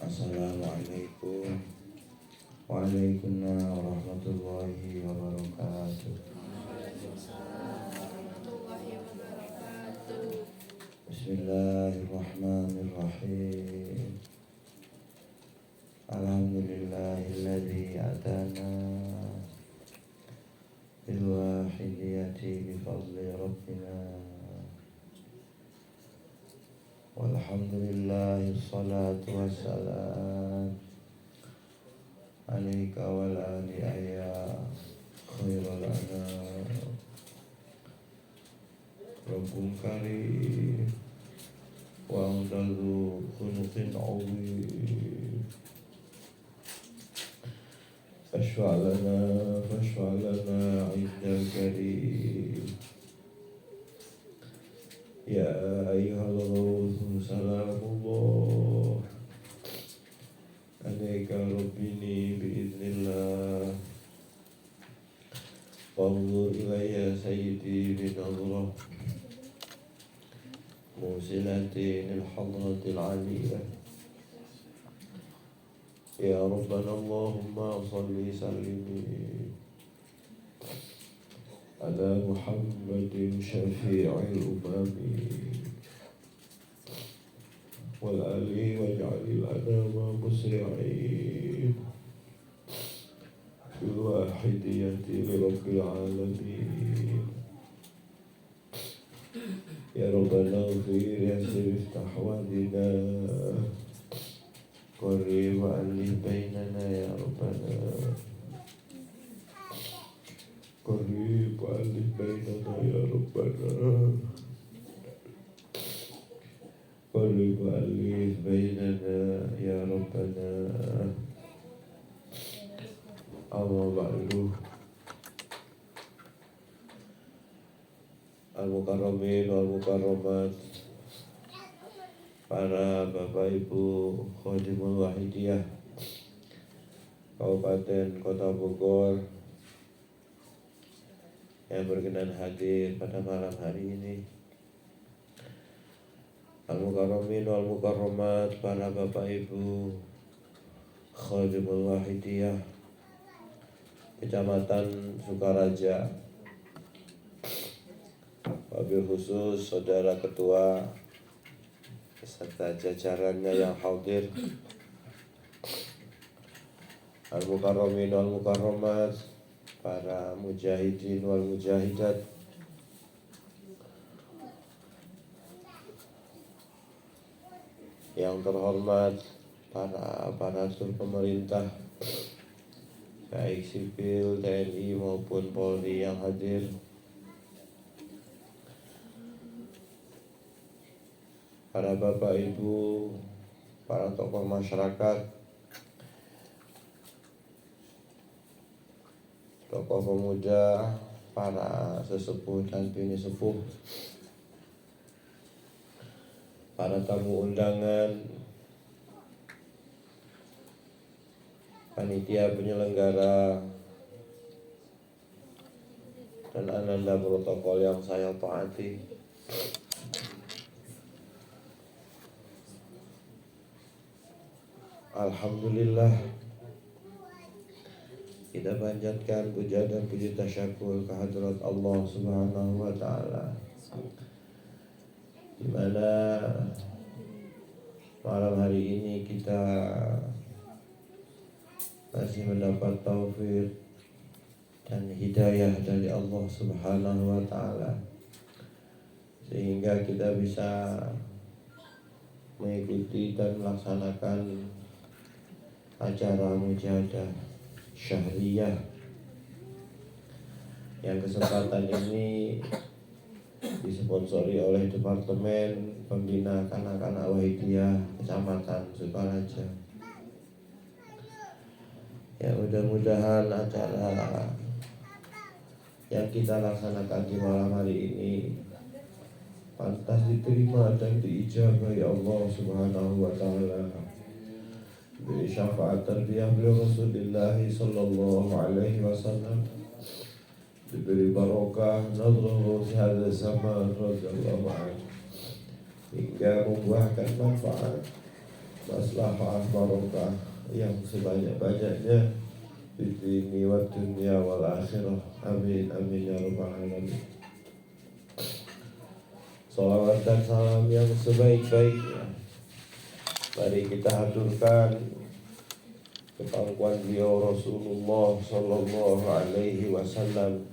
Assalamualaikum Waalaikumsalam warahmatullahi wabarakatuh. Bismillahirrahmanirrahim. Alhamdulillahilladzi atana bil wahidiyati bi fadli rabbina. Walhamdulillahi salatu wassalam alaika wal ali ya khairul anam. Rabbun karim wa amdalu khuluqin awim. Fashfa'lana indal karim. Ya ayyuhal ghawthu salamullah alaika rabbini biiznillah. Wanzur ilayya sayyidi binazrah musilatin al-hadratil aliyah. Ya Rabbana Allahumma salli sallimi ala Muhammadin syafi'il umami wal ali waj'alil anama musri'in bil wahidiyati li rabbil alamin. Ya Rabbana ghfir yasir iftah wadina qurri wa alif bainana ya Rabbana qurri wa alif bainana ya Rabbana qurri wa alif bainana ya Rabbana. Amma ba'du. Al-Mukarramin wal-Mukarramat, para Bapak Ibu Khadimul Wahidiyah Kabupaten Kota Bogor yang berkenan hadir pada malam hari ini. Al-Mukarramin wal-Mukarramat, para Bapak Ibu Khadimul Wahidiyah Kecamatan Sukaraja, wabil khusus Saudara Ketua beserta jajarannya yang hadir, Al-Mukarramin wal Mukarramat, para mujahidin wal mujahidat, yang terhormat para aparatur pemerintah baik sipil, TNI maupun Polri yang hadir, para Bapak Ibu, para tokoh masyarakat, tokoh pemuda, para sesepuh dan bini sepuh, para tamu undangan, panitia penyelenggara, dan ananda protokol yang saya taati. Alhamdulillah, kita panjatkan puja dan puji tasyakur kehadirat Allah Subhanahu wa Ta'ala, di mana malam hari ini kita masih mendapat taufik dan hidayah dari Allah Subhanahu wa Ta'ala, sehingga kita bisa mengikuti dan melaksanakan acara mujahadah syahriyah yang kesempatan ini disponsori oleh Departemen Pembina Kanak-kanak Wahidiyah Kecamatan Sukaraja. Ya, mudah-mudahan acara yang kita laksanakan di malam hari ini pantas diterima dan diijabahi Allah Subhanahu wa Ta'ala. Beri syafaat tarbiyah beliau Rasulullah sallallahu alaihi wasallam, diberi barokah nazruhu fi hadha zaman radhiyallahu anhu, hingga membuahkan manfaat maslahah barokah yang sebanyak-banyaknya di dunia wa dunia wal akhirah. Amin amin ya rabbal alamin. Salawat dan salam yang sebaik-baiknya mari kita haturkan ke pangkuan beliau Rasulullah sallallahu alaihi wasallam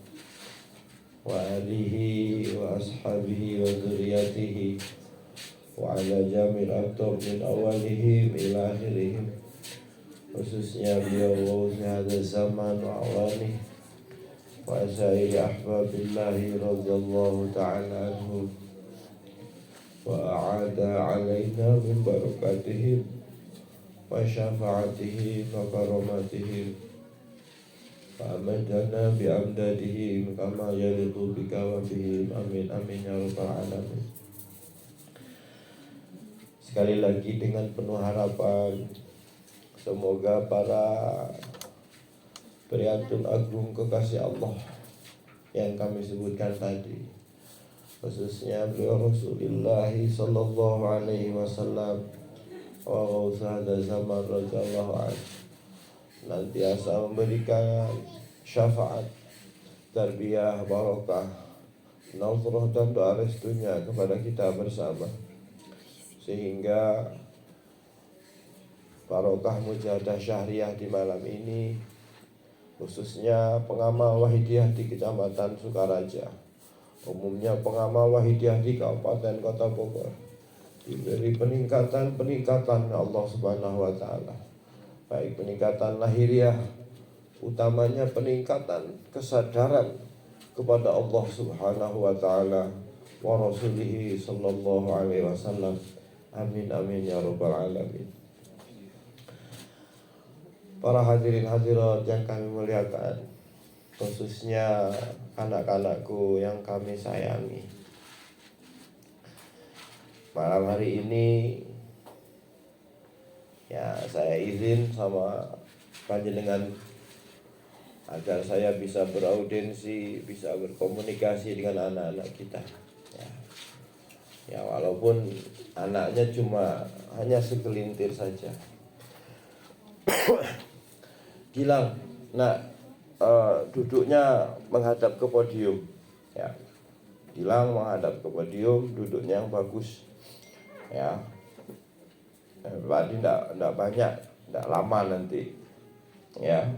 wa alihi wa ashabihi wa dzurriyyatihi wa ala jamil aktor min awalihim ila akhirihim, khususnya beliau hadza zaman wa awani wa asairi ahbabillahi radhiyallahu ta'ala anhum wa a'ada alaina min barakatihim wa syafa'atihim wa karamatihim wa amadana bi amdadihim kama yaliqu bika wa bihim. Amin amin ya rabbal alamin. Sekali lagi dengan penuh harapan, semoga para priantun agung kekasih Allah yang kami sebutkan tadi, khususnya beliau Rasulullah sallallahu alaihi wasallam wa ghauthada zaman radhiyallahu anhu, nantiasa memberikan syafaat, tarbiyah, barokah, nazrah dan doa restunya kepada kita bersama, sehingga barokah mujahadah syahriah di malam ini, khususnya pengamal Wahidiyah di Kecamatan Sukaraja, umumnya pengamal Wahidiyah di Kabupaten Kota Bogor, diberi peningkatan Allah Subhanahu wa Ta'ala, baik peningkatan lahiriah, utamanya peningkatan kesadaran kepada Allah Subhanahu wa Ta'ala wa Rasulihi sallallahu alaihi wasallam. Amin amin ya rabbal alamin. Para hadirin hadirat yang kami muliakan, khususnya anak-anakku yang kami sayangi, malam hari ini ya saya izin sama panjenengan agar saya bisa beraudiensi, bisa berkomunikasi dengan anak-anak kita. Ya walaupun anaknya cuma hanya segelintir saja. Gilang, duduknya menghadap ke podium. Ya, Gilang menghadap ke podium, duduknya yang bagus. Ya, berarti tidak banyak, tidak lama nanti. Ya,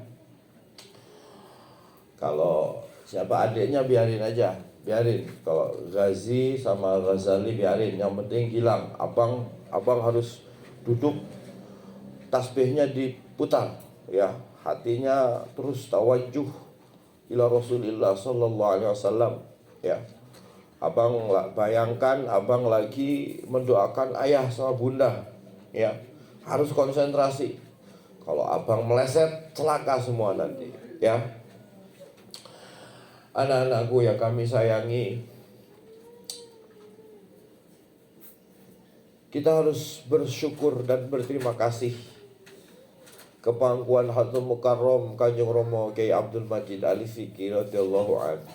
kalau siapa adiknya biarin aja. Biarin, kalau Ghazi sama Ghazali biarin, yang penting Gilang, abang harus duduk, tasbihnya diputar, ya, hatinya terus tawajuh ila Rasulillah sallallahu alaihi wasallam, ya. Abang bayangkan abang lagi mendoakan ayah sama bunda, ya, harus konsentrasi. Kalau abang meleset, celaka semua nanti, ya. Anak-anakku yang kami sayangi, kita harus bersyukur dan berterima kasih ke pangkuan Hatul Mukarram Kanjeng Romo Kiai Abdul Majid Ali Fikri radhiyallahu anhu.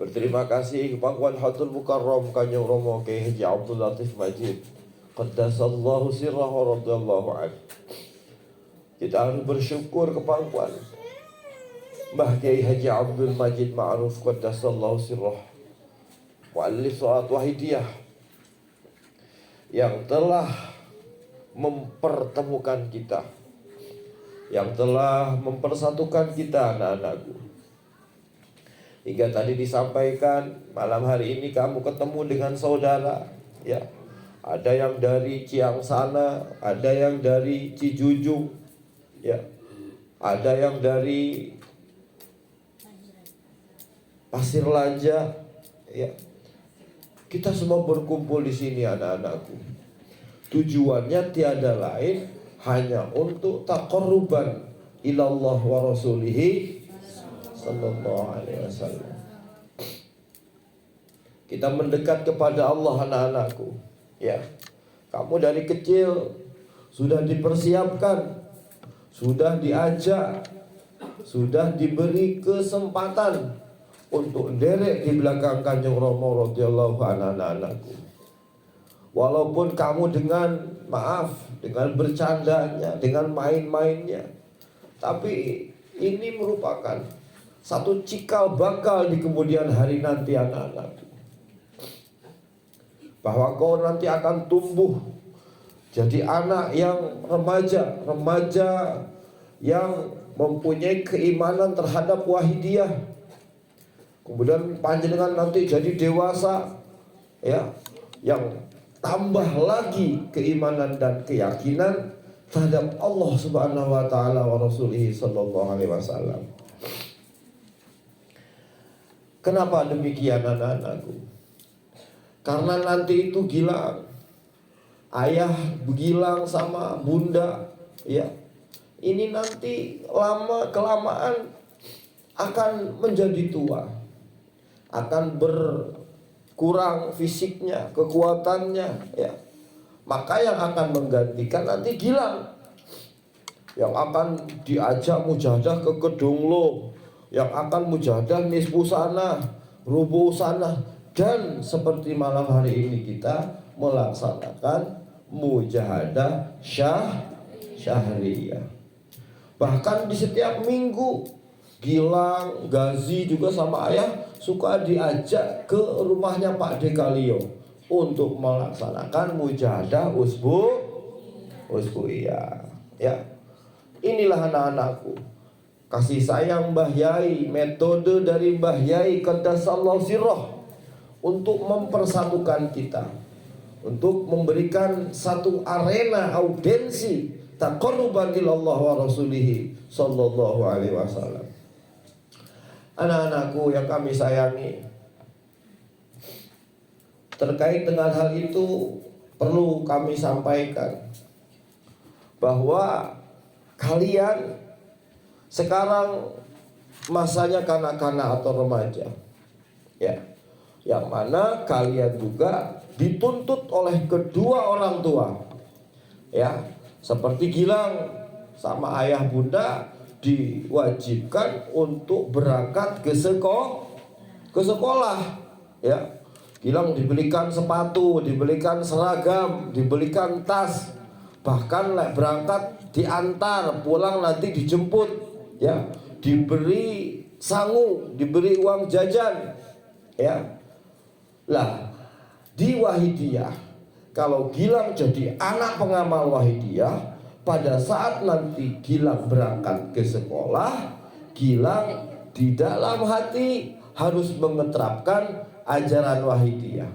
Berterima kasih ke pangkuan Hatul Mukarram Kanjeng Romo Kiai Haji Abdul Latif Majid qaddasallahu sirrahu radhiyallahu anhu. Kita harus bersyukur ke pangkuan Mbah Kiai Haji Abdul Majid Ma'ruf qaddasallahu sirrah muallif salat Wahidiyah yang telah mempertemukan kita, yang telah mempersatukan kita anak-anakku. Hingga tadi disampaikan malam hari ini kamu ketemu dengan saudara, ya. Ada yang dari Ciangsana, ada yang dari Cijujung, ya. Ada yang dari Pasir Lanja, ya. Kita semua berkumpul di sini anak-anakku. Tujuannya tiada lain hanya untuk taqarruban ilallah wa rasulihi sallallahu alaihi wasallam. Kita mendekat kepada Allah anak-anakku, ya. Kamu dari kecil sudah dipersiapkan, sudah diajak, sudah diberi kesempatan untuk derek di belakang Kanjeng Romo radhiyallahu anhu anak-anakku. Walaupun kamu dengan dengan bercandanya, dengan main-mainnya, tapi ini merupakan satu cikal bakal di kemudian hari nanti anak-anakku, bahwa kau nanti akan tumbuh jadi anak yang remaja yang mempunyai keimanan terhadap wahidiyah. Kemudian panjenengan nanti jadi dewasa, ya, yang tambah lagi keimanan dan keyakinan terhadap Allah Subhanahu wa taala wa Rasulih sallallahu alaihi wasallam. Kenapa demikian anak-anakku? Karena nanti itu Gilang, ayah Gilang sama bunda, ya, ini nanti lama kelamaan akan menjadi tua, akan berkurang fisiknya, kekuatannya, ya. Maka yang akan menggantikan nanti Gilang, yang akan diajak mujahadah ke Kedunglo, yang akan mujahadah nisfu sana, rubuh sana, dan seperti malam hari ini kita melaksanakan mujahadah syahriyah. Bahkan di setiap minggu Gilang, Gazi juga sama ayah suka diajak ke rumahnya Pak Dekalio untuk melaksanakan mujahadah usbuiyah. Ya, inilah anak-anakku, kasih sayang Mbah Yai, metode dari Mbah Yai Qaddasallahu sirrah untuk mempersatukan kita, untuk memberikan satu arena audensi taqarruban ilallah wa rasulih sallallahu alaihi wasallam. Anak-anakku yang kami sayangi, terkait dengan hal itu perlu kami sampaikan bahwa kalian sekarang masanya kanak-kanak atau remaja, ya, yang mana kalian juga dituntut oleh kedua orang tua, ya, seperti Gilang sama ayah bunda diwajibkan untuk berangkat ke sekolah, ya. Gilang dibelikan sepatu, dibelikan seragam, dibelikan tas, bahkan berangkat diantar, pulang nanti dijemput, ya, diberi sangu, diberi uang jajan, ya. Lah, di Wahidiyah, kalau Gilang jadi anak pengamal Wahidiyah, pada saat nanti Gilang berangkat ke sekolah, Gilang di dalam hati harus mengeterapkan ajaran Wahidiyah.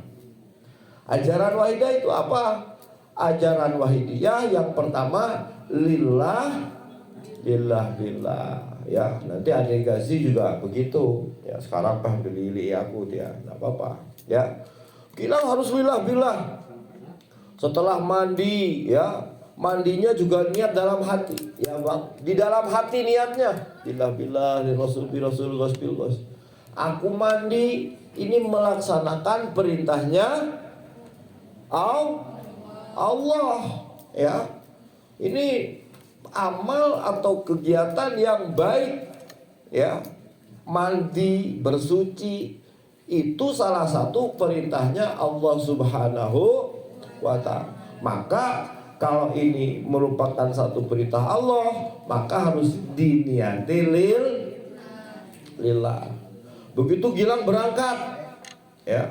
Ajaran Wahidiyah itu apa? Ajaran Wahidiyah yang pertama lillah, ya. Nanti adik Gazi juga begitu, ya. Sekarang Pak beli aku dia, nggak apa-apa, ya. Gilang harus lillah. Setelah mandi, ya, mandinya juga niat dalam hati, ya bang. Di dalam hati niatnya billah rasul aku mandi ini melaksanakan perintahnya Allah, ya. Ini amal atau kegiatan yang baik, ya. Mandi, bersuci itu salah satu perintahnya Allah Subhanahu wa ta'ala. Maka kalau ini merupakan satu perintah Allah, maka harus diniati lillah. Begitu Gilang berangkat, ya,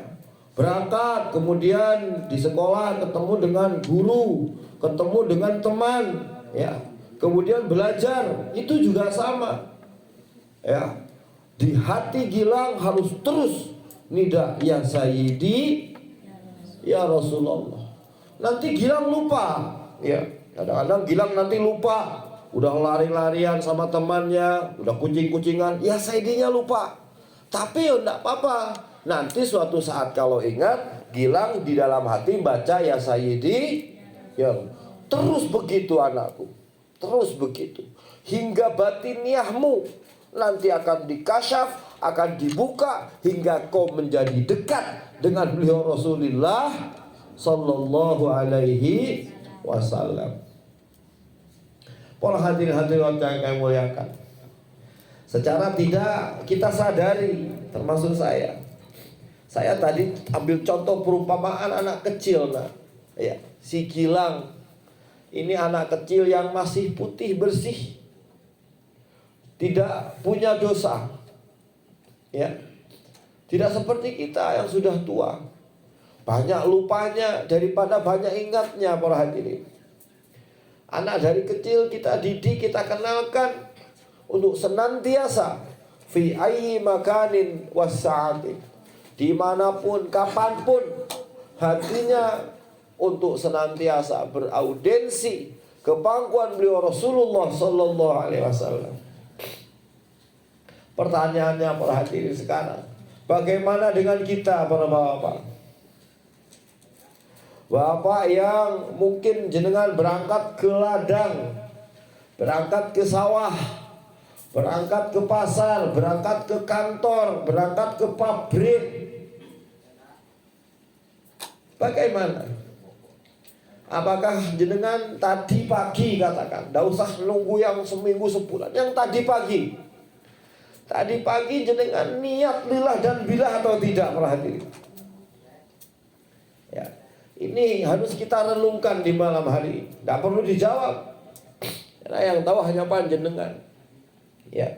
berangkat, kemudian di sekolah ketemu dengan guru, ketemu dengan teman, ya, kemudian belajar, itu juga sama, ya. Di hati Gilang harus terus nida ya Sayyidi, ya Rasulullah. Nanti Gilang lupa, ya, kadang-kadang Gilang nanti lupa, udah lari-larian sama temannya, udah kucing-kucingan, ya Sayyidinya lupa. Tapi ya enggak apa-apa, nanti suatu saat kalau ingat, Gilang di dalam hati baca ya Sayyidi, ya. Terus begitu anakku, terus begitu, hingga batiniahmu nanti akan dikasyaf, akan dibuka, hingga kau menjadi dekat dengan beliau Rasulullah sallallahu alaihi wasallam. Para hadirin-hadirat yang kami muliakan, secara tidak kita sadari, termasuk saya tadi ambil contoh perumpamaan anak kecil, nah, Ya, si Gilang ini anak kecil yang masih putih bersih, tidak punya dosa. Ya, tidak seperti kita yang sudah tua, banyak lupanya daripada banyak ingatnya para hadirin. Anak dari kecil kita didik, kita kenalkan untuk senantiasa fi ayyi makanin wasa'atin, dimanapun, kapanpun hatinya untuk senantiasa beraudensi ke pangkuan beliau Rasulullah Sallallahu Alaihi Wasallam. Pertanyaannya para hadirin sekarang, bagaimana dengan kita para bapak? Bapak yang mungkin jenengan berangkat ke ladang, berangkat ke sawah, berangkat ke pasar, berangkat ke kantor, berangkat ke pabrik. Bagaimana? Apakah jenengan tadi pagi, katakan, tidak usah nunggu yang seminggu sebulan, yang tadi pagi jenengan niat lillah dan billah atau tidak para hadirin? Ya, ini harus kita renungkan di malam hari ini. Tidak perlu dijawab, karena yang tahu hanya panjenengan. Ya,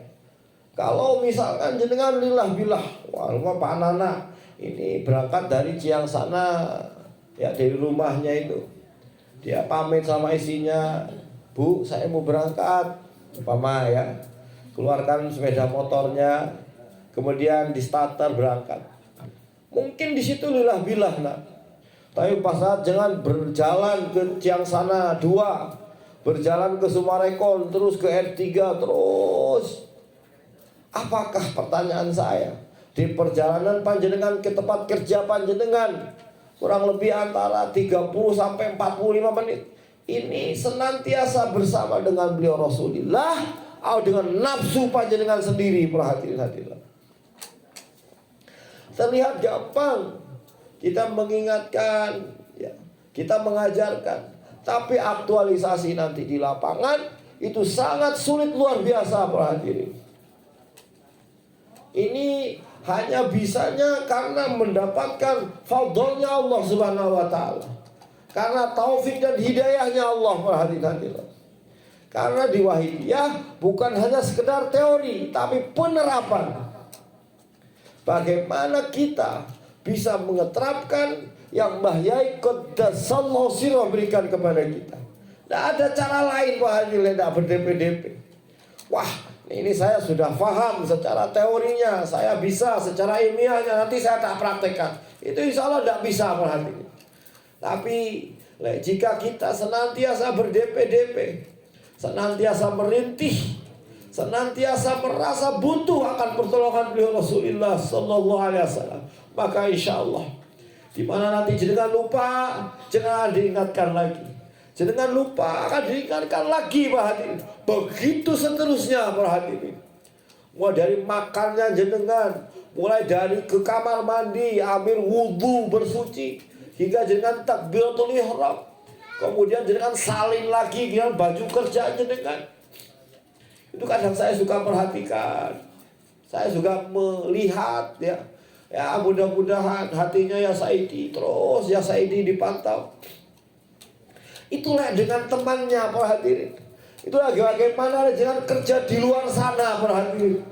kalau misalkan jenengan lillah billah, wah Pak Nana ini berangkat dari Ciang sana, ya dari rumahnya itu, dia pamit sama istrinya, Bu saya mau berangkat, umpama ya, keluarkan sepeda motornya, kemudian di starter berangkat. Mungkin di situ lillah billah nak. Tapi pas saat jangan berjalan ke Ciang sana 2, berjalan ke Sumarekon, terus ke R3, terus. Apakah, pertanyaan saya, di perjalanan panjenengan ke tempat kerja panjenengan kurang lebih antara 30 sampai 45 menit ini senantiasa bersama dengan beliau Rasulullah atau dengan nafsu panjenengan sendiri? Perhatikan. Terlihat gampang kita mengingatkan, ya, kita mengajarkan, tapi aktualisasi nanti di lapangan itu sangat sulit, luar biasa para hadirin. Ini hanya bisanya karena mendapatkan fadlnya Allah Subhanahu wa taala. Karena taufik dan hidayahnya Allah para hadirin. Karena di Wahidiyah bukan hanya sekedar teori, tapi penerapan. Bagaimana kita bisa mengeterapkan yang Mbah Yai Qaddasallahu sirrah berikan kepada kita. Tidak ada cara lain Pak Hadirin, tidak berdp-dp. Wah, ini saya sudah paham secara teorinya, saya bisa secara ilmiahnya, nanti saya tak praktekkan. Itu insya Allah tidak bisa Pak Hadirin. Tapi jika kita senantiasa berdp-dp, senantiasa merintih, senantiasa merasa butuh akan pertolongan beliau Rasulullah Sallallahu Alaihi Wasallam, maka insya Allah di mana nanti jenengan lupa, jangan diingatkan lagi. Jenengan lupa akan diingatkan lagi Pak Hadirin. Begitu seterusnya Pak Hadirin. Mulai dari makannya jenengan, mulai dari ke kamar mandi, ambil wudhu bersuci, hingga jenengan takbiratul ihram, kemudian jenengan salin lagi dengan baju kerja jenengan. Itu kadang saya suka perhatikan, saya juga melihat ya mudah-mudahan hatinya ya Saidi, terus ya Saidi dipantau. Itulah dengan temannya para hadirin. Itulah bagaimana jangan kerja di luar sana para hadirin.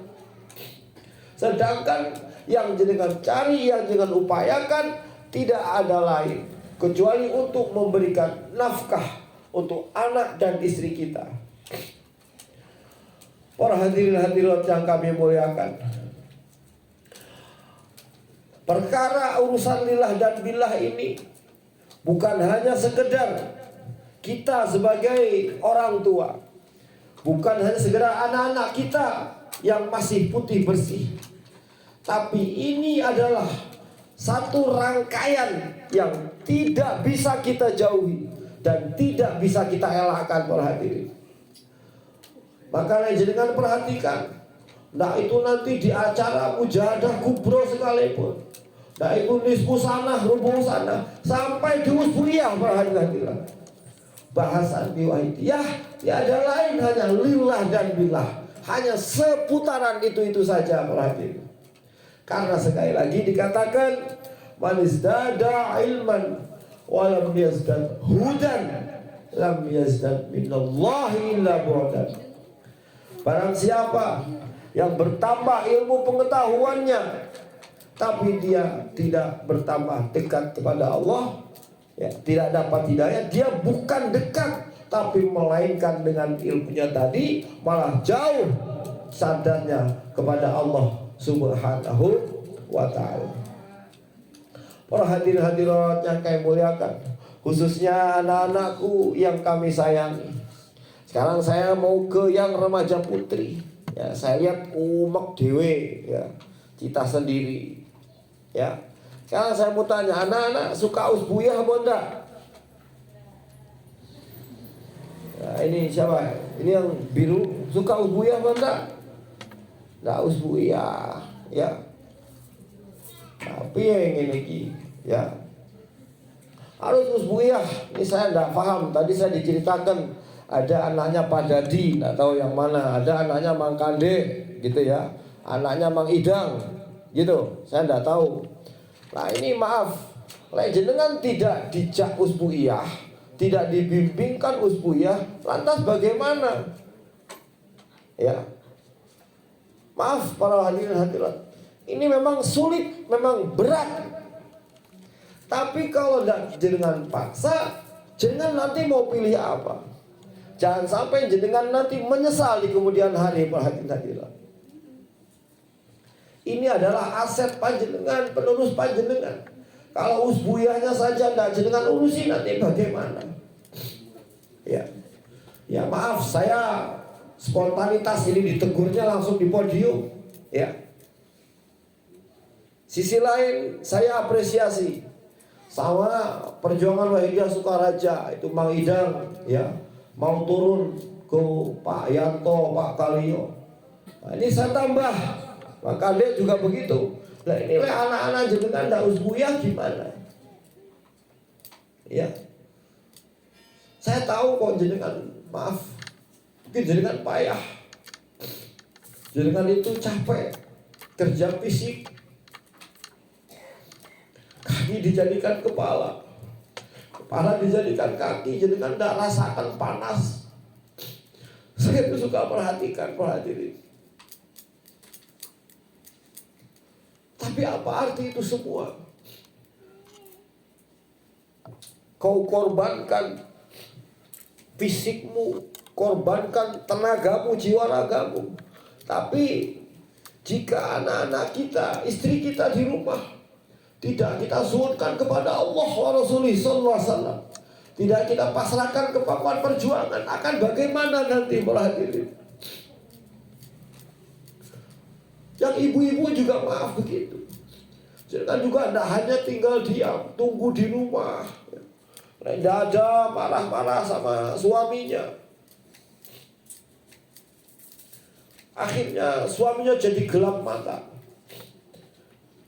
Sedangkan yang jenengan cari, yang jenengan upayakan tidak ada lain kecuali untuk memberikan nafkah untuk anak dan istri kita. Para hadirin hadirat yang kami muliakan, perkara urusan lillah dan billah ini bukan hanya sekedar kita sebagai orang tua, bukan hanya sekedar anak-anak kita yang masih putih bersih, tapi ini adalah satu rangkaian yang tidak bisa kita jauhi dan tidak bisa kita elakkan para hadirin. Makanya jangan perhatikan, nah itu nanti di acara mujahadah kubro sekalipun, nah itu nisfu sana, rubuh sana, sampai di usbuiyah para hadirin, bahasan di Wahidiyah tiada lain hanya lillah dan billah, hanya seputaran itu saja para hadirin. Karena sekali lagi dikatakan man izdada ilman wa lam yazdad hudan lam yazdad minallahi illa bu'dan. Barang siapa yang bertambah ilmu pengetahuannya tapi dia tidak bertambah dekat kepada Allah, ya, tidak dapat hidayah, dia bukan dekat, tapi melainkan dengan ilmunya tadi malah jauh sadarnya kepada Allah Subhanahu wa ta'ala. Para hadirin hadirat yang kami muliakan, khususnya anak-anakku yang kami sayangi. Sekarang saya mau ke yang remaja putri. Ya, saya lihat umek dewe, ya, kita sendiri. Ya, sekarang saya mau tanya, anak-anak suka usbuyah apa enggak? Ya, ini siapa? Ini yang biru, suka usbuyah apa enggak? Enggak usbuyah, ya. Tapi yang ini lagi, ya, harus usbuyah. Ini saya enggak paham. Tadi saya diceritakan ada anaknya Pak Dadi, enggak tahu yang mana. Ada anaknya Mang Kande, gitu ya. Anaknya Mang Idang, gitu. Saya enggak tahu. Nah ini maaf, jenengan tidak dijak usbuyah, tidak dibimbingkan usbuyah, lantas bagaimana? Ya, maaf para hadirin hadirat, ini memang sulit, memang berat. Tapi kalau tidak jenengan paksa, jenengan nanti mau pilih apa? Jangan sampai jenengan nanti menyesal di kemudian hari, para hadirin hadirat. Ini adalah aset panjenengan, penerus panjenengan. Kalau usbuyahnya saja tidak jenengan urusi, nanti bagaimana? Ya, ya maaf, saya spontanitas ini ditegurnya langsung di podium. Ya. Sisi lain saya apresiasi sama perjuangan Wahidiyah Sukaraja, itu Mang Idang, ya, mau turun ke Pak Yanto, Pak Kalio. Nah, ini saya tambah. Maka dia juga begitu. Nah inilah anak-anak jenengan tidak usbuyah gimana? Ya, saya tahu kok jenengan, maaf, mungkin jenengan payah, jenengan itu capek, kerja fisik, kaki dijadikan kepala, kepala dijadikan kaki, jenengan tidak rasakan panas. Saya itu suka perhatikan, perhatikan. Tapi apa arti itu semua? Kau korbankan fisikmu, korbankan tenagamu, jiwa ragamu. Tapi jika anak-anak kita, istri kita di rumah tidak kita suhunkan kepada Allah wa Rasulih sallallahu alaihi wasallam, tidak kita pasrahkan ke papan perjuangan, akan bagaimana nanti para hadirin? Yang ibu-ibu juga maaf begitu. Jangan juga tidak hanya tinggal diam, tunggu di rumah, tidak ada marah-marah sama suaminya. Akhirnya suaminya jadi gelap mata.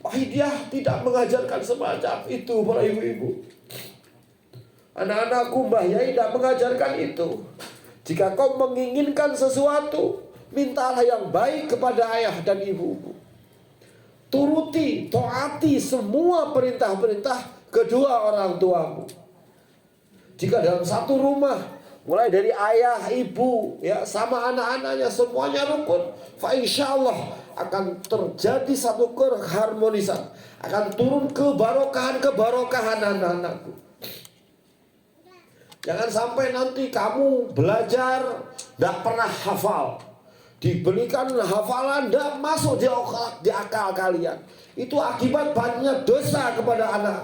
Wahidiyah tidak mengajarkan semacam itu para ibu-ibu. Anak-anakku, Mbah Yai tidak mengajarkan itu. Jika kau menginginkan sesuatu, mintalah yang baik kepada ayah dan ibumu. Turuti, taati semua perintah-perintah kedua orang tuamu. Jika dalam satu rumah, mulai dari ayah, ibu, ya, sama anak-anaknya semuanya rukun, fa insyaallah akan terjadi satu keharmonisan, akan turun kebarokahan anak-anakku. Jangan sampai nanti kamu belajar tidak pernah hafal, diberikan hafalan tidak masuk di akal kalian. Itu akibat banyaknya dosa kepada anak.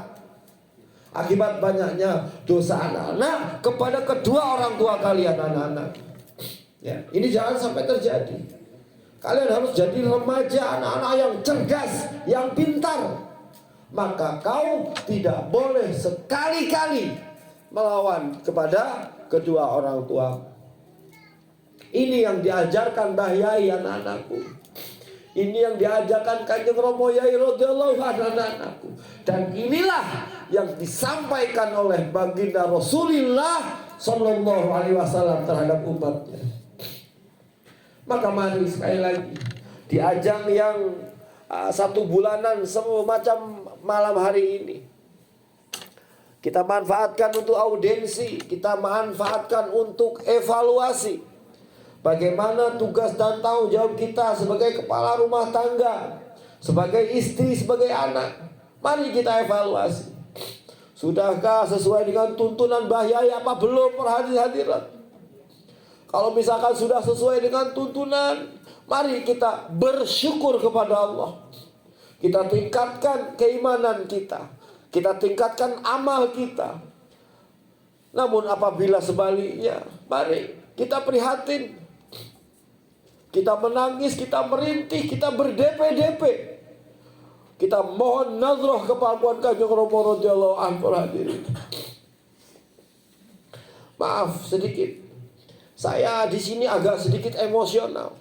Akibat banyaknya dosa anak-anak kepada kedua orang tua kalian, anak-anak. Ya, ini jangan sampai terjadi. Kalian harus jadi remaja, anak-anak yang cerdas, yang pintar. Maka kau tidak boleh sekali-kali melawan kepada kedua orang tua. Ini yang diajarkan Mbah Yai, anak-anakku. Ini yang diajarkan Kanjeng Romo Yai radhiyallahu anhu, anak-anakku. Dan inilah yang disampaikan oleh baginda Rasulullah sallallahu alaihi wasallam terhadap umatnya. Maka mari sekali lagi di ajang yang 1 bulanan semacam malam hari ini, kita manfaatkan untuk audiensi, kita manfaatkan untuk evaluasi. Bagaimana tugas dan tanggung jawab kita sebagai kepala rumah tangga, sebagai istri, sebagai anak. Mari kita evaluasi. Sudahkah sesuai dengan tuntunan Bahyai apa belum hadirat? Kalau misalkan sudah sesuai dengan tuntunan, mari kita bersyukur kepada Allah. Kita tingkatkan keimanan kita. Kita tingkatkan amal kita. Namun apabila sebaliknya, mari kita prihatin. Kita menangis, kita merintih, kita berdep-dep. Kita mohon nazroh kepalkuan Kanjeng Rama radhiyallahu anhu. Hadirin. Maaf sedikit. Saya di sini agak sedikit emosional.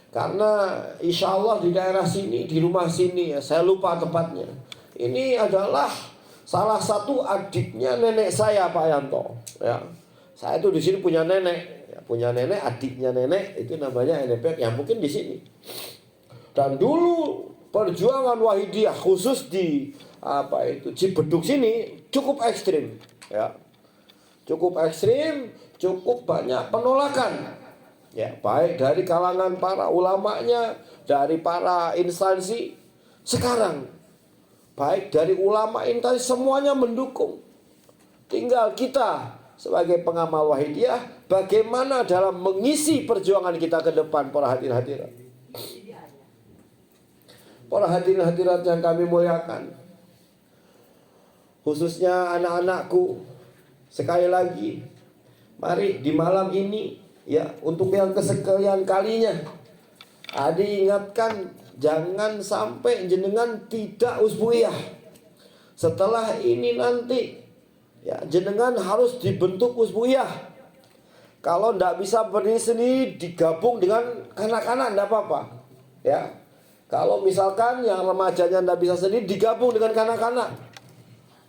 Karena insya Allah di daerah sini, di rumah sini ya, saya lupa tepatnya. Ini adalah salah satu adiknya nenek saya, Pak Yanto. Ya, saya tuh di sini punya nenek, ya, punya nenek, adiknya nenek itu namanya NPK yang mungkin di sini. Dan dulu perjuangan Wahidiyah khusus di Cibeduk sini cukup ekstrim, ya, cukup ekstrim, cukup banyak penolakan. Ya, baik dari kalangan para ulamanya, dari para instansi. Sekarang baik dari ulama instansi semuanya mendukung. Tinggal kita sebagai pengamal Wahidiyah bagaimana dalam mengisi perjuangan kita ke depan, para hadirin hadirat. Para hadirin hadirat yang kami muliakan, khususnya anak-anakku, sekali lagi mari di malam ini, ya, untuk yang kesekian kalinya, Adi ingatkan jangan sampai jenengan tidak usbuiyah. Setelah ini nanti, ya, jenengan harus dibentuk usbuiyah. Kalau tidak bisa berdiri sendiri, digabung dengan kanak-kanak tidak apa-apa, ya. Kalau misalkan yang remajanya tidak bisa sendiri, digabung dengan kanak-kanak.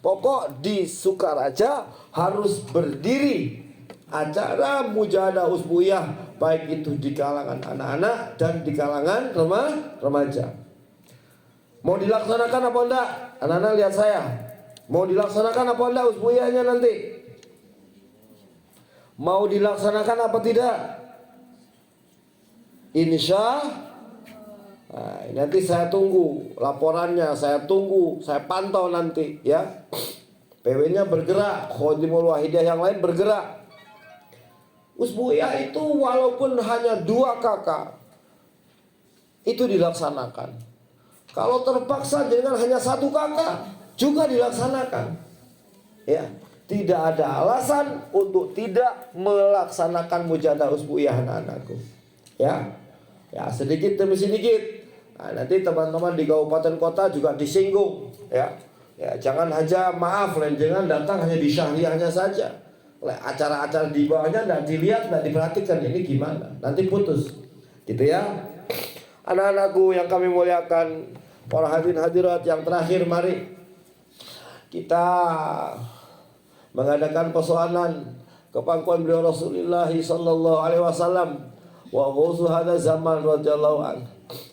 Pokok di Sukaraja harus berdiri acara mujahadah usbuiyah, baik itu di kalangan anak-anak dan di kalangan remaja. Mau dilaksanakan apa enggak? Anak-anak lihat saya. Mau dilaksanakan apa enggak usbuiyahnya nanti? Mau dilaksanakan apa tidak? Nanti saya tunggu laporannya, saya tunggu, saya pantau nanti, ya. PW-nya bergerak, Khodimul Wahidiyah yang lain bergerak. Usbuiyah itu walaupun hanya 2 kakak itu dilaksanakan. Kalau terpaksa dengan hanya 1 kakak juga dilaksanakan. Ya, tidak ada alasan untuk tidak melaksanakan mujahadah usbuiyah anak-anakku. Ya, sedikit demi sedikit. Nah, nanti teman-teman di kabupaten kota juga disinggung. Ya, jangan hanya jangan datang hanya di syahriahnya saja. Acara-acara di bawahnya tidak dilihat, tidak diperhatikan, ini gimana? Nanti putus, gitu ya. Anak-anakku yang kami muliakan, para hadirin hadirat yang terakhir, mari kita mengadakan persoalan kepangkuan beliau Rasulullah sallallahu alaihi wasallam wa ghuzu hadza zaman radhiyallahu an.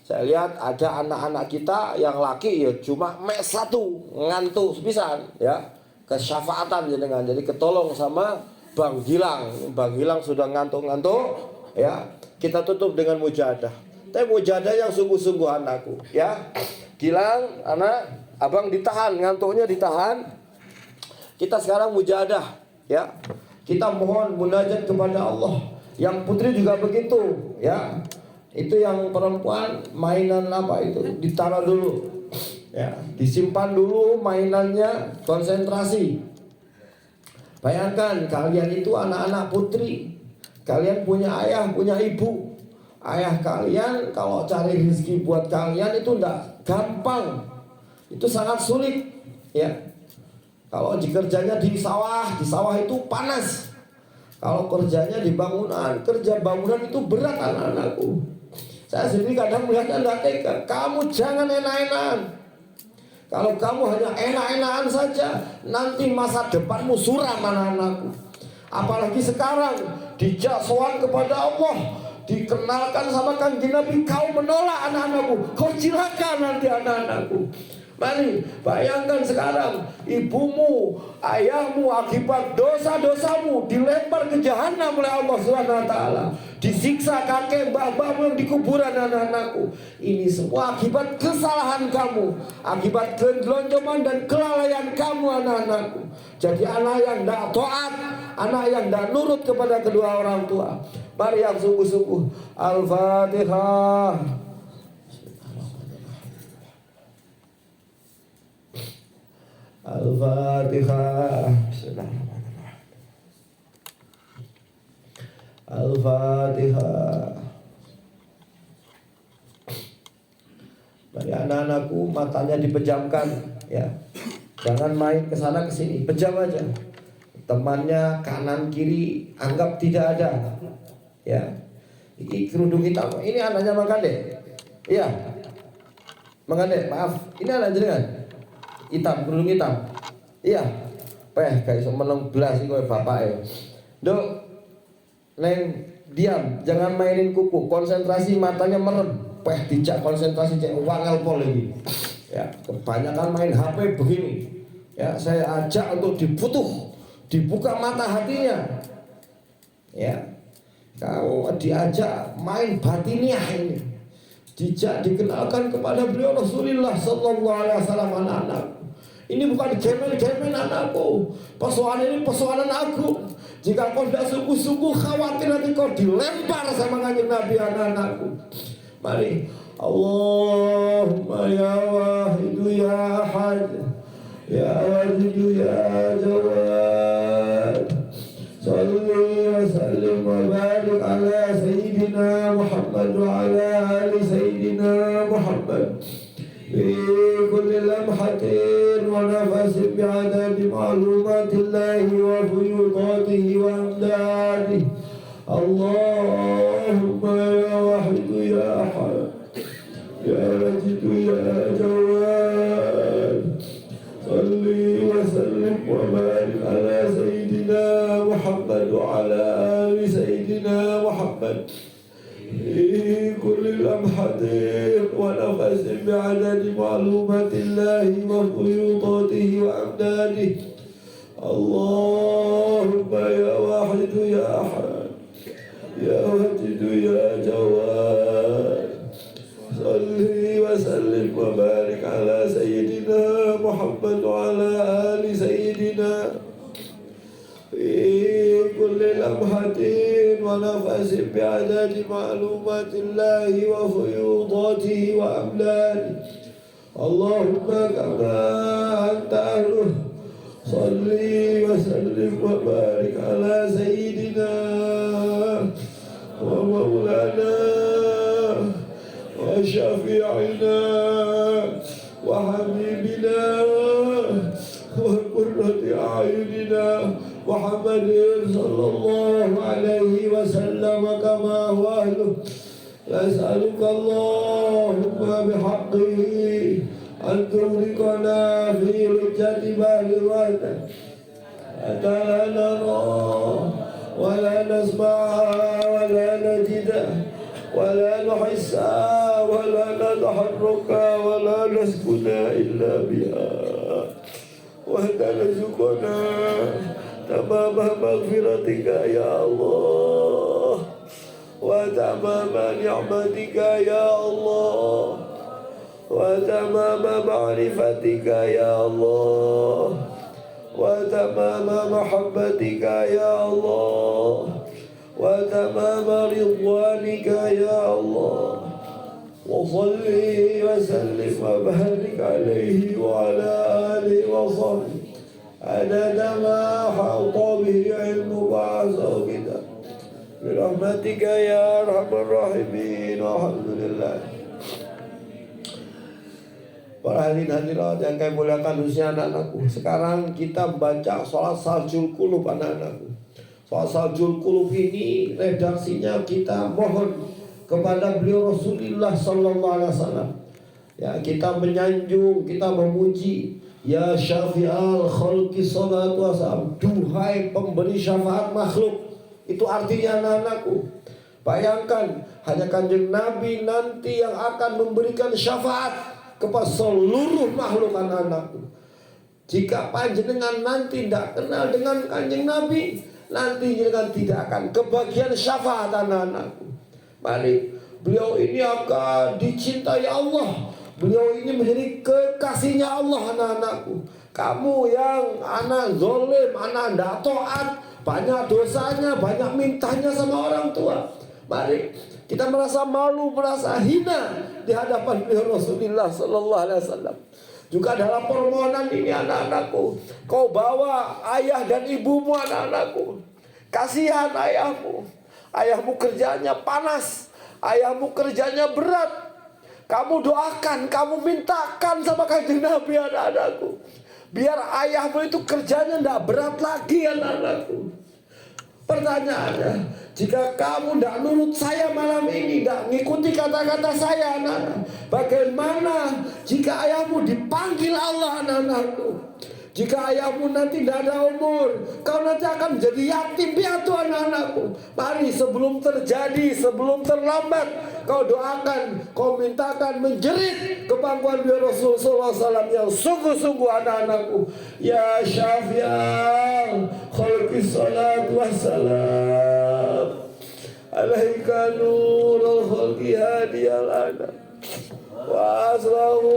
Saya lihat ada anak-anak kita yang laki ya cuma satu ngantuk sepisan, ya. Kesyafaatan jenengan, jadi ketolong sama Bang Gilang. Bang Gilang sudah ngantuk-ngantuk, ya. Kita tutup dengan mujahadah. Tapi mujahadah yang sungguh-sungguh anakku, ya. Gilang, anak, abang ditahan, ngantuknya ditahan. Kita sekarang mujahadah, ya. Kita mohon munajat kepada Allah. Yang putri juga begitu, ya. Itu yang perempuan mainan apa itu ditaruh dulu. Ya, disimpan dulu mainannya, konsentrasi. Bayangkan kalian itu anak-anak putri, kalian punya ayah, punya ibu. Ayah kalian kalau cari rezeki buat kalian itu tidak gampang, itu sangat sulit, ya. Kalau kerjanya di sawah itu panas. Kalau kerjanya di bangunan, kerja bangunan itu berat anak-anakku. Saya sendiri kadang melihatnya tidak tega. Kamu jangan enak-enakan. Kalau kamu hanya enak-enakan saja, nanti masa depanmu suram anak-anakku. Apalagi sekarang dijak sowan kepada Allah, dikenalkan sama Kanjeng Nabi, kau menolak anak-anakku, kau cilaka nanti anak-anakku. Mari bayangkan sekarang ibumu, ayahmu akibat dosa-dosamu dilempar ke jahanam oleh Allah SWT, disiksa kakek mbah-mbahmu yang di kuburan anak-anakku. Ini semua akibat kesalahan kamu, akibat kelonjoman dan kelalaian kamu anak-anakku. Jadi anak yang tidak taat, anak yang tidak nurut kepada kedua orang tua. Mari yang sungguh-sungguh. Al-Fatihah. Al-Fatihah. Al-Fatihah. Bagi anak-anakku matanya dipejamkan, ya. Jangan main ke sana ke sini, pejam aja. Temannya kanan kiri anggap tidak ada. Ya. Ini kerudung hitam. Ini anaknya Mang Kande. Iya. Mang Kande, maaf. Ini anak jenengan. Hitam, kerudung hitam. Iya. Kayak iso meneng blas iki kowe bapake. Nduk. Neng diam, jangan mainin kuku. Konsentrasi matanya merem. Dijak konsentrasi cek wangel pol lagi. Ya, kebanyakan main HP begini. Ya, saya ajak untuk dibuka mata hatinya. Ya. Kau diajak main batiniah ini. Dikenalkan kepada beliau Rasulullah sallallahu alaihi wasallam anak-anak. Ini bukan gemen-gemen anakku. Persoalan ini persoalan aku. Jika kau tidak sungguh-sungguh khawatir nanti kau dilempar sama kanjeng Nabi anak-anakku. Mari Allahumma ya wahidu ya ahad ya wahidu ya jawad salli wa sallim wa barik ala sayyidina Muhammad wa ala ali sayyidina Muhammad fi kulli lamhatin wa nafasin bi'adadi ma'lumatillahi wa fuyudatihi wa amdadihi. Allahumma ya wahidu ya ahad ya wajidu ya jawad salli wa sallim wa barik ala sayyidina Muhammad wa ala ali sayyidina Muhammad fi kulli lamhatin wa nafasin bi'adadi ma'lumatillahi wa fuyudatihi wa amdadihi. Allahumma ya wahidu ya ahad ya wajidu ya jawad salli wa sallim wa barik ala sayyidina Muhammad wa ala ali sayyidina fi kulli lamhatin wa nafasin bi'adadi ma'lumatillahi wa fuyudatihi wa amdadihi. Allahumma kama anta ahluh salli wa sallim wa barik ala sayyidina wa maulana wa syafi'ina wa habibina wa qurrati a'yunina Muhammadin sallallahu alaihi wasallam kama huwa ahluh. Nas'aluka Allahumma bihaqqihi an tughriqana fi lujjati bahri wahda hatta la nara wa la nasma'a wa la najida wa la nuhissa wa la nataharraka wa la naskuna illa biha wa tanazukuna tamama maghfiratika ya Allah wa tamama ni'matika ya Allah wa tamama ma'rifatika ya Allah wa tamama mahabbatika ya Allah wa tamama ridwanika ya Allah wa salli wa sallim wa barik alaihi wa ala alihi wa sahbihi adada ma hata bihi ilmuka azza wa jalla birahmatika ya arhamar rahimin. Alhamdulillah. Para hadirin-hadirat yang kami muliakan khususnya anak-anakku, sekarang kita baca sholat Saljul Qulub anak-anakku. Sholat Saljul Qulub ini redaksinya kita mohon kepada beliau Rasulullah sallallahu alaihi wasallam. Ya, kita menyanjung, kita memuji, ya syafi'al khalqi salatu wassalam, duhai pemberi syafaat makhluk. Itu artinya anak-anakku. Bayangkan hanya kanjeng Nabi nanti yang akan memberikan syafaat kepada seluruh makhluk anak-anakku. Jika panjenengan nanti tidak kenal dengan Kanjeng Nabi, nanti jenengan tidak akan kebagian syafaat anak-anakku. Mari, beliau ini akan dicintai Allah. Beliau ini menjadi kekasihnya Allah, anak-anakku. Kamu yang anak zolim, anak tidak taat, banyak dosanya, banyak mintanya sama orang tua. Mari kita merasa malu, merasa hina di hadapan beliau Rasulullah Sallallahu Alaihi Wasallam. Juga dalam permohonan ini, anak-anakku, kau bawa ayah dan ibumu, anak-anakku. Kasihan ayahmu. Ayahmu kerjanya panas, ayahmu kerjanya berat. Kamu doakan, kamu mintakan sama Kanjeng Nabi, anak-anakku, biar ayahmu itu kerjanya tidak berat lagi, anak-anakku. Pertanyaannya, jika kamu tidak nurut saya malam ini, tidak mengikuti kata-kata saya, anak-anak, bagaimana jika ayahmu dipanggil Allah, anak-anakku? Jika ayahmu nanti tidak ada umur, kau nanti akan menjadi yatim piatu, anak-anakku. Mari sebelum terjadi, sebelum terlambat, kau doakan, kau mintakan, menjerit ke pangkuan beliau Rasulullah SAW yang sungguh-sungguh, anak-anakku. Ya Syafi'al khalqi salatu wassalam alaika nurul khalqi hadiyal anak wa aslahu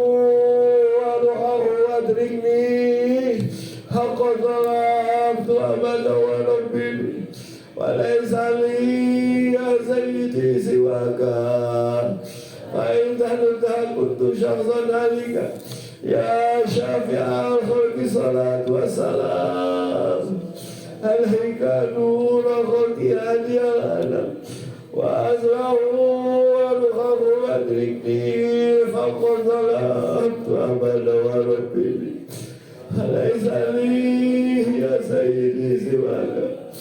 wa ruhahu adrikni haqqa salamtu abada wa rabbini wa laysa li ya sayyidi siwaka fa in tahduka kuntu syakhsan alika ya syafi'al khalqi salatu wassalam alaika nurul khalqi hadiyal anak wa aslahu wa ruhahu adrikni faqad salamtu abada wa rabbini alaysa li ya sayyidi siwaka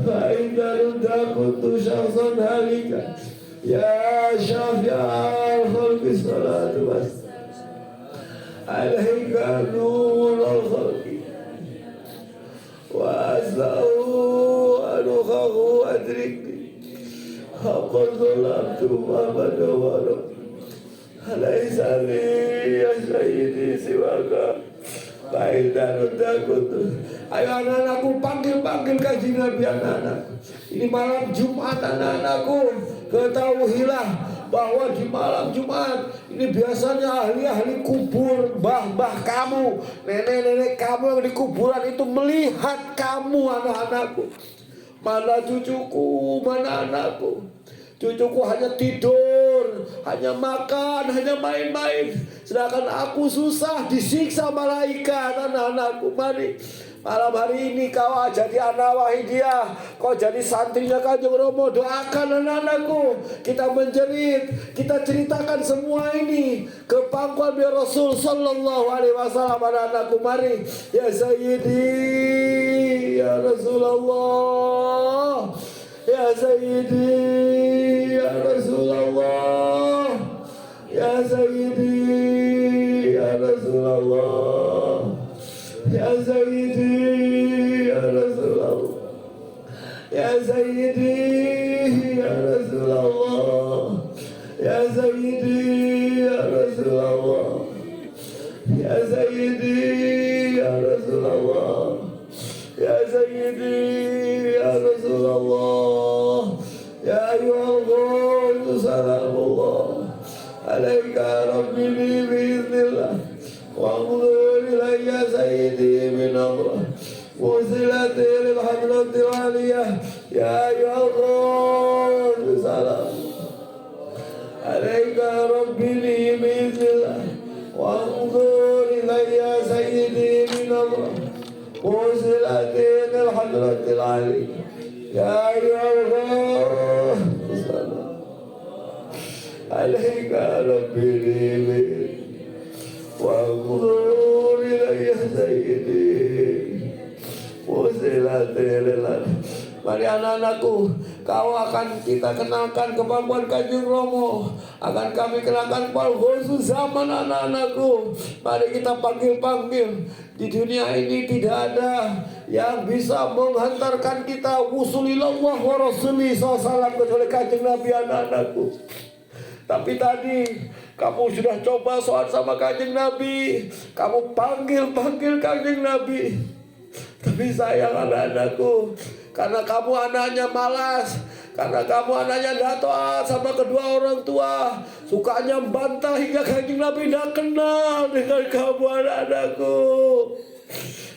fa inna rudda kuntu syakhsan halika ya syafi'al khalqi salatu wassalam alaika nurul khalqi wa aslahu wa ruhahu adrikni haqqa salamtu abada wa rabbini alaysa li ya sayyidi siwaka fa'idhan takutu. Ayo anak-anakku, panggil Kanjeng Nabi, anak-anakku. Ini malam Jumat, anak-anakku, ketahuilah bahwa di malam Jumat ini biasanya ahli-ahli kubur, mbah-mbah kamu, nenek-nenek kamu yang di kuburan itu melihat kamu, anak-anakku. Mana cucuku, mana anakku? Cucuku hanya tidur, hanya makan, hanya main-main. Sedangkan aku susah disiksa malaikat, anak-anakku. Mari malam hari ini kau jadi anak Wahidiyah, kau jadi santrinya Kanjeng Romo, doakan anak-anakku. Kita menjerit, kita ceritakan semua ini ke pangkuan beliau Rasul Sallallahu Alaihi Wasallam, anak-anakku. Mari ya Sayyidi, ya Rasulullah, ya Sayyidi, ya Rasulullah, ya Sayyidi, ya Rasulullah, ya Sayyidi, ya Rasulullah, ya Sayyidi, ya Rasulullah, ya Sayyidi, ya Rasulullah, ya Sayyidi, ya Rasulullah, ya Sayyidi, ya Rasulullah, ya ayyuhal ghawth salamullah alaika rabbi biiznillah wa anzur ilayya sayyidi min amrah وصلتي للحضرة العالية يا أيها الغوث سلام عليك ربي لي بإذن الله وانظر إلي سيدي من أمره وصلتي للحضرة العالية يا أيها الغوث سلام عليك ربي لي بإذن وانظر إلي سيدي. Mari anak-anakku, kau akan kita kenalkan ke pangkuan Kanjeng Romo, akan kami kenalkan kepada khusus zaman anak-anakku. Mari kita panggil-panggil. Di dunia ini tidak ada yang bisa menghantarkan kita wusulillallah wa rasulih SAW kecuali Kanjeng Nabi, anak-anakku. Tapi tadi Kamu sudah coba soal sama Kanjeng Nabi, kamu panggil Kanjeng Nabi, tapi sayang anak-anakku, karena kamu anaknya malas, karena kamu anaknya tidak taat sama kedua orang tua, sukanya membantah hingga Kanjeng Nabi tidak kenal dengan kamu anak-anakku.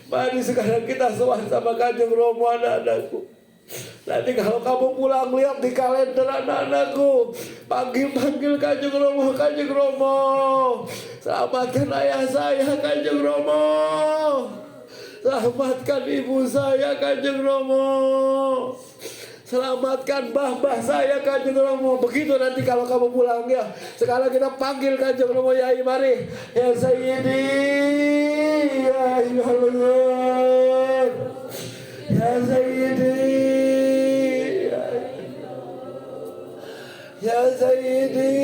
Mari sekarang kita soal sama Kanjeng Romo anak-anakku. Nanti kalau kamu pulang lihat di kalender anak-anakku, panggil Kanjeng Romo, Kanjeng Romo, selamatkan ayah saya Kanjeng Romo, selamatkan ibu saya Kanjeng Romo, selamatkan mbah saya Kanjeng Romo. Begitu nanti kalau kamu pulang ya. Sekarang kita panggil Kanjeng Romo. Yai, mari. Ya Sayyidi, ya Allah, ya Sayyidi, ya Sayyidi,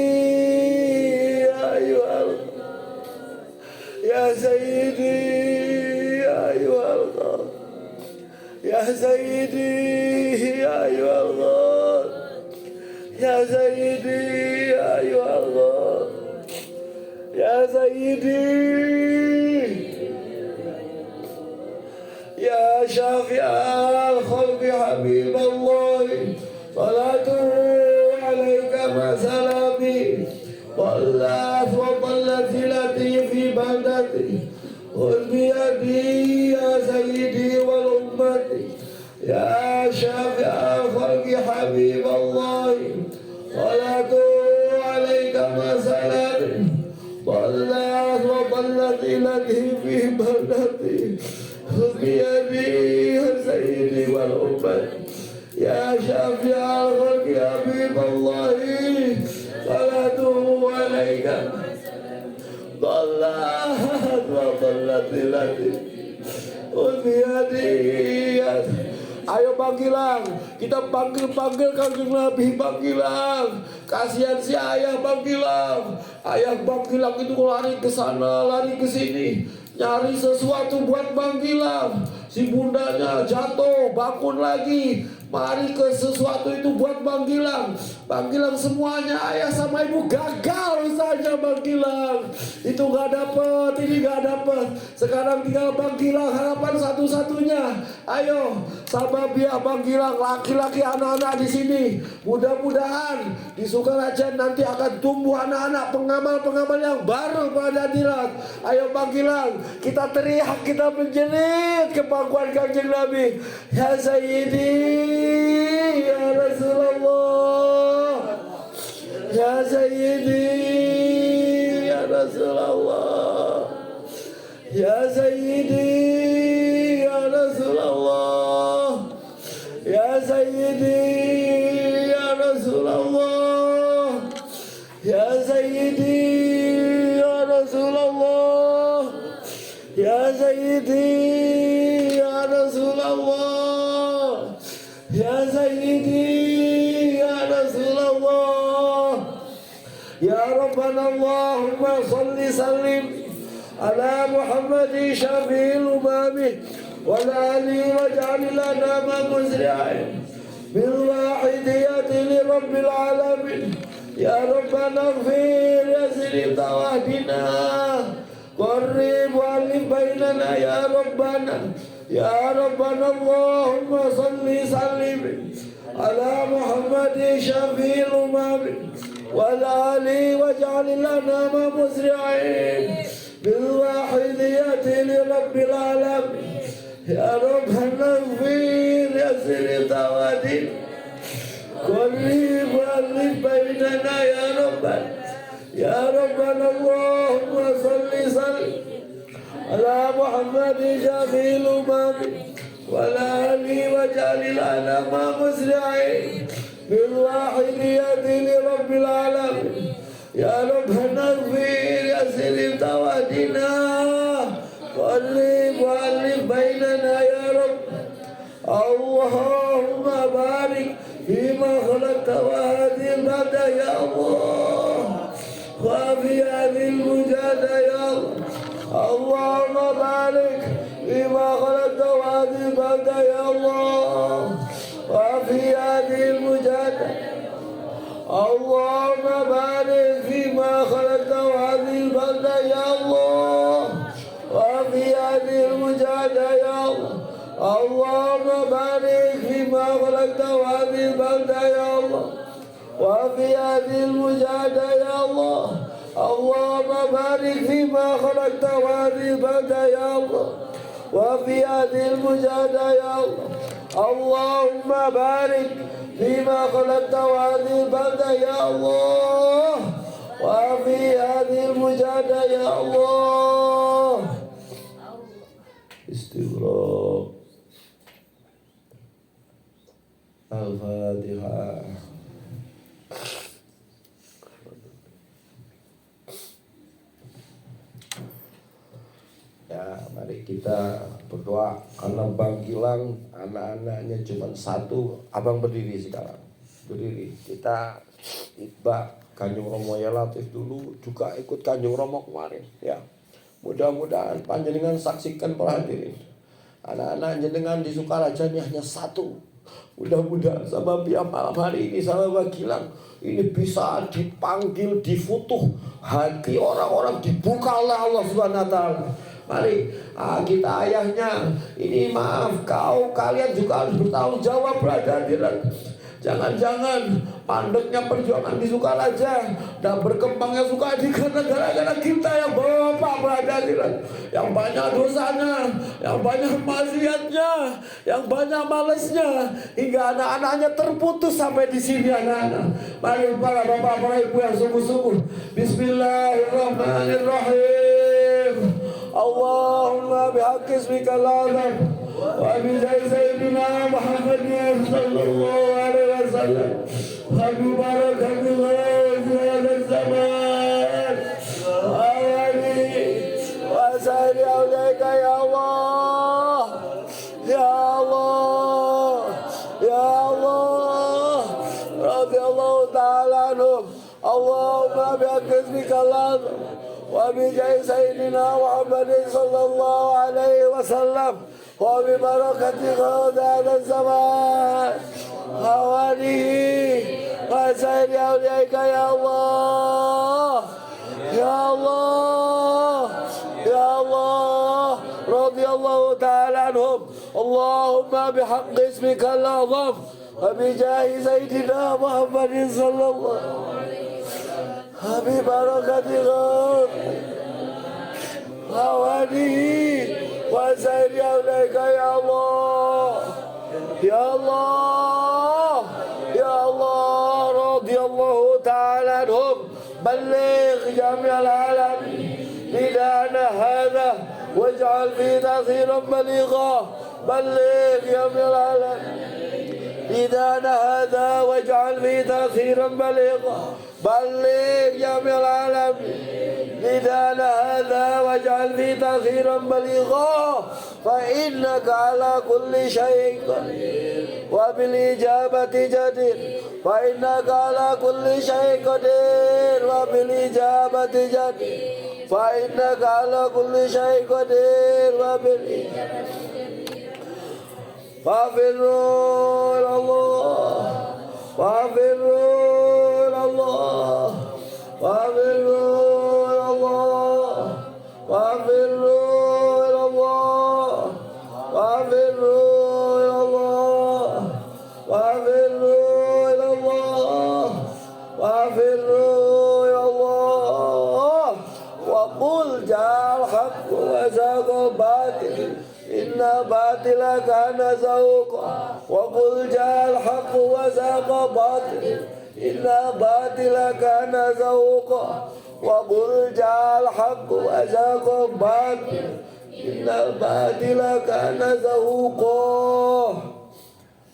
ya Allah, ya Sayyidi, ya Allah, ya Sayyidi, ya Allah, ya Sayyidi, ya Allah, ya Sayyidi, ya Syafi'al khalqi Habiballah, salatuhu alaika ma salami, wallah wa ballat silati fi baldati, qul biyadi ya Sayyidi wal ummati, ya Syafi'al khalqi Habiballah, salatuhu alaika ma salami, wallah wa ballat silati fi baldati, qul biyadi ya Sayyidi wal ummati, ya Syafi'al khalqi Habiballah, salatuhu alaika dallat wa dallat ilati unbiyadiyat. Ayo panggilan, kita panggil Kanjeng Nabi, panggilan. Kasihan si ayah, panggilan. Ayah panggilan itu lari ke sana, lari ke sini, nyari sesuatu buat panggilan. Si bundanya jatuh, bangun lagi, mari ke sesuatu itu buat panggilan. Panggilan semuanya, ayah sama ibu gagal saja panggilan. Itu gak dapet, ini gak dapet. Sekarang tinggal panggilan harapan satu-satunya. Ayo, sama biar panggilan laki-laki anak-anak di sini. Mudah-mudahan di Sukaraja nanti akan tumbuh anak-anak pengamal-pengamal yang baru pada hadirat. Ayo panggilan, kita teriak, kita menjerit ke pangkuan Kanjeng Nabi. Ya Sayyidi, ya Rasulullah, ya Sayyidi, ya Rasulullah, ya Sayyidi, ya Rasulullah, ya Sayyidi, ya Rasulullah, ya Sayyidi, ya Rasulullah, ya Sayyidi, ya Rasulullah, ya Sayyidi, ya Rasulullah, ya Rabbana Allahumma salli sallim ala Muhammadin syafi'il umami wa ali waj'al lana ma musri'in bil wahidiyati li rabbil alamin. Ya Rabbana ighfir yasir tawadina qarrib walif bainana ya Rabbana. Ya Rabbana Allahumma salli sallim ala Muhammadin syafi'il umami wa ali waj'al lana ma musri'in bil wahidiyati li rabbil alamin. Ya Rabbana ighfir yasir tawadina qarrib walif bainana ya Rabbana. Ya Rabbana Allahumma salli sallim ala Muhammadin syafi'il umami wa ali waj'al lana ma musri'in bil wahidiyati li rabbil alamin. Ya Rabbana ighfir yasir tawadina qarrib walif bainana ya Rabb. Allahumma barik fima khalaqta wa hadhihi al-bada ya Allah wa fi hadhihi al-mujada ya Allah. Allahumma barik fima khalaqta wa hadhihi al-bada ya Allah wa fi hadhihi al-mujada. Allahumma barik fima khalaqta barik fima khalaqta wa hadhihi balda ya Allah wa fi hadhihi al-mujahada ya Allah. Allahumma barik fima khalaqta wa hadhihi balda ya Allah wa fi hadhihi al-mujahada ya Allah. Allahumma barik fima khalaqta wa hadhihi balda ya Allah wa fi hadhihi al-mujahada ya Allah. Istighfar. Al-Fatihah. Ya, mari kita berdoa karena Bang Gilang anak-anaknya cuma satu. Abang berdiri sekarang, berdiri. Kita itbah Kanjeng Romo ya Latif dulu, juga ikut Kanjeng Romo kemarin. Ya, mudah-mudahan panjenengan saksikan para hadirin. Anak-anak jenengan di Sukaraja ini hanya satu. Mudah-mudahan sama biar malam hari ini sama Bang Gilang ini bisa dipanggil, difutuh hati orang-orang, dibuka oleh Allah Subhanahu wa taala. Mari kita ayahnya ini, maaf kalian juga harus bertanggung jawab berada di jangan-jangan pandeknya perjuangan di Sukaraja dan berkembangnya Sukadi karena gara-gara kita yang bapak berada di yang banyak dosanya, yang banyak maksiatnya, yang banyak malesnya, hingga anak-anaknya terputus sampai di sini anak-anak. Mari para bapak, para ibu yang sungguh-sungguh. Bismillahirrahmanirrahim. Allahumma bihaqqi ismikal azam wa bi sayyidina Muhammadin sallallahu alaihi wasallam wa bi barakatihi zaman awali wa sayyidi alaika ya Allah ya Allah ya Allah radhiyallahu ta'ala anhum. Allahumma bihaqqi ismikal azam وبجاه سيدنا محمد صلى الله عليه وسلم وببركة هذا الزمان حواليه وسائر أوليائك يا الله يا الله يا الله رضي الله تعالى عنهم. اللهم بحق اسمك الأعظم وبجاه سيدنا محمد صلى الله عليه وسلم ببركة خوانه وسائر أولئك يا الله يا الله يا الله رضي الله تعالى عنهم. بلغ جميع العالم نداءنا هذا واجعل فيه تأثيرا بليغا. بلغ جميع العالم نداءنا هذا واجعل فيه تأثيرا بليغا. بلغ جميع العالم نداءنا هذا واجعل فيه تأثيرا بليغا. فإنك على كل شيء قدير وبالإجابة جدير. فإنك على كل شيء قدير وبالإجابة جدير. فإنك على كل شيء قدير وبالإجابة جدير. فافروا إلى الله فافروا إلى الله فافروا إلى الله فافروا إلى الله فافروا إلى الله فافروا إلى الله فافروا إلى الله. وقل جاء الحق وزهق الباطل إن باطل كان زهوقا. وقل جاء الحق وزهق الباطل إن باطل كان زهوقا. وقل جاء الحق وزهق الباطل إن الباطل كان زهوقا.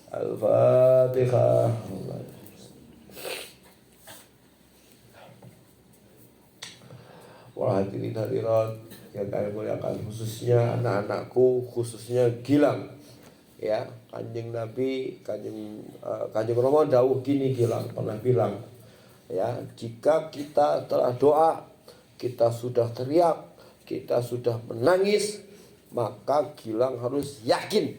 Al-Fatihah. Para hadirin hadirat yang kami muliakan, khususnya anak-anakku, khususnya Gilang, ya, Kanjeng Nabi, Kanjeng Romo dawuh gini, Gilang pernah bilang, ya, jika kita telah doa, kita sudah teriak, kita sudah menangis, maka Gilang harus yakin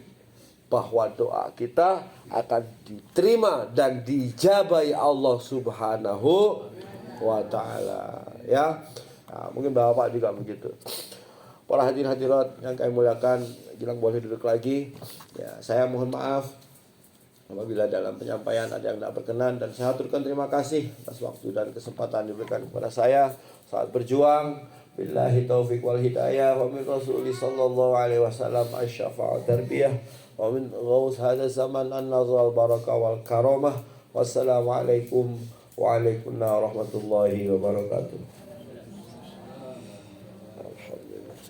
bahwa doa kita akan diterima dan dijabahi Allah Subhanahu wa ta'ala, ya. Nah, mungkin Bapak juga begitu. Para hadirin hadirat yang kami muliakan, Gilang boleh duduk lagi. Ya, saya mohon maaf apabila dalam penyampaian ada yang tidak berkenan, dan saya aturkan terima kasih atas waktu dan kesempatan diberikan kepada saya saat berjuang. Billahi taufiq wal hidayah wa min Rasulih sallallahu alaihi wasallam asy-syafa'at tarbiyah wa min ghaus hadha zaman an-nazar barakah wal karamah. Wassalamualaikum warahmatullahi wabarakatuh.